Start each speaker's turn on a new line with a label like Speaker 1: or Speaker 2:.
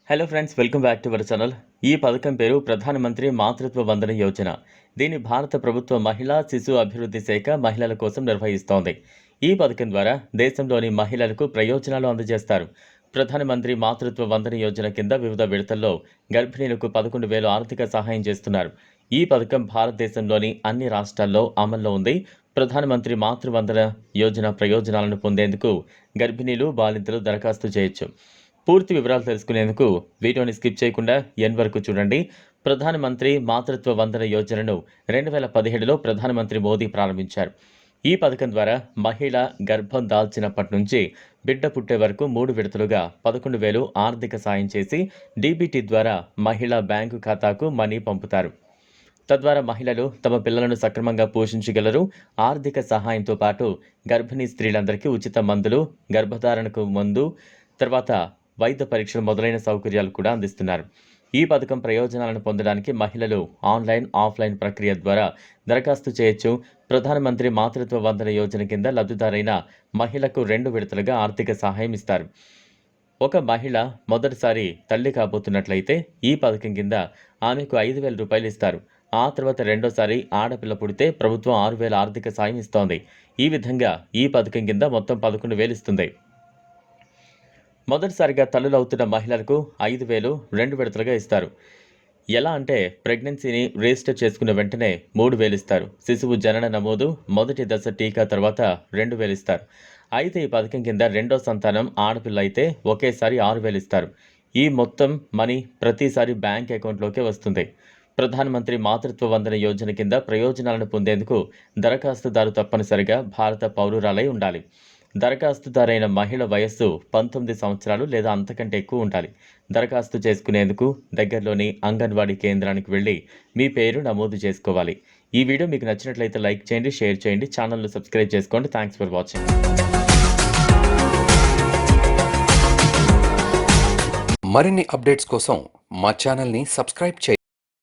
Speaker 1: Hello friends, welcome back to our channel. ఈ పథకం పేరు ప్రధానమంత్రి మాతృత్వ వందన యోజన. దీన్ని భారత ప్రభుత్వ మహిళా శిశు అభివృద్ధి శాఖ మహిళల కోసం నిర్వహిస్తోంది. ఈ పథకం ద్వారా దేశంలోని మహిళలకు ప్రయోజనాలు అందజేస్తారు. ప్రధానమంత్రి మాతృత్వ వందన యోజన కింద వివిధ విడతల్లో గర్భిణీలకు 11,000 ఆర్థిక సహాయం చేస్తున్నారు. ఈ పథకం భారతదేశంలోని అన్ని రాష్ట్రాల్లో అమల్లో ఉంది. ప్రధానమంత్రి మాతృవందన యోజన ప్రయోజనాలను పొందేందుకు గర్భిణీలు, బాలింతలు దరఖాస్తు చేయొచ్చు. పూర్తి వివరాలు తెలుసుకునేందుకు వీడియోని స్కిప్ చేయకుండా ఎండ్ వరకు చూడండి. ప్రధానమంత్రి మాతృత్వ వందన యోజనను 2017లో ప్రధానమంత్రి మోదీ ప్రారంభించారు. ఈ పథకం ద్వారా మహిళ గర్భం దాల్చినప్పటి నుంచి బిడ్డ పుట్టే వరకు 3 విడతలుగా 11,000 ఆర్థిక సాయం చేసి డీబీటీ ద్వారా మహిళా బ్యాంకు ఖాతాకు మనీ పంపుతారు. తద్వారా మహిళలు తమ పిల్లలను సక్రమంగా పోషించగలరు. ఆర్థిక సహాయంతో పాటు గర్భిణీ స్త్రీలందరికీ ఉచిత మందులు, గర్భధారణకు ముందు, తర్వాత వైద్య పరీక్షలు మొదలైన సౌకర్యాలు కూడా అందిస్తున్నారు. ఈ పథకం ప్రయోజనాలను పొందడానికి మహిళలు ఆన్లైన్, ఆఫ్లైన్ ప్రక్రియ ద్వారా దరఖాస్తు చేయొచ్చు. ప్రధానమంత్రి మాతృత్వ వందన యోజన కింద లబ్ధిదారైన మహిళకు 2 విడతలుగా ఆర్థిక సహాయం ఇస్తారు. ఒక మహిళ మొదటిసారి తల్లి కాబోతున్నట్లయితే ఈ పథకం కింద ఆమెకు 5,000 రూపాయలు ఇస్తారు. ఆ తర్వాత రెండోసారి ఆడపిల్ల పుడితే ప్రభుత్వం 6,000 ఆర్థిక సాయం ఇస్తోంది. ఈ విధంగా ఈ పథకం కింద మొత్తం 11,000 ఇస్తుంది. మొదటిసారిగా తల్లులవుతున్న మహిళలకు 5,000 2 విడతలుగా ఇస్తారు. ఎలా అంటే ప్రెగ్నెన్సీని రిజిస్టర్ చేసుకున్న వెంటనే 3,000 ఇస్తారు. శిశువు జనన నమోదు, మొదటి దశ టీకా తర్వాత 2,000 ఇస్తారు. అయితే ఈ పథకం కింద రెండో సంతానం ఆడపిల్ల అయితే ఒకేసారి 6,000 ఇస్తారు. ఈ మొత్తం మనీ ప్రతిసారి బ్యాంక్ అకౌంట్లోకే వస్తుంది. ప్రధానమంత్రి మాతృత్వ వందన యోజన కింద ప్రయోజనాలను పొందేందుకు దరఖాస్తుదారు తప్పనిసరిగా భారత పౌరురాలై ఉండాలి. దరఖాస్తుదారైన మహిళ వయస్సు 19 సంవత్సరాలు లేదా అంతకంటే ఎక్కువ ఉండాలి. దరఖాస్తు చేసుకునేందుకు దగ్గరలోని అంగన్వాడీ కేంద్రానికి వెళ్ళి మీ పేరు నమోదు చేసుకోవాలి. ఈ వీడియో మీకు నచ్చినట్లయితే లైక్ చేయండి, షేర్ చేయండి, ఛానల్ను సబ్స్క్రైబ్ చేసుకోండి. Thanks for watching.
Speaker 2: మరిన్ని అప్డేట్స్ కోసం మా ఛానల్ని సబ్స్క్రైబ్ చేయండి.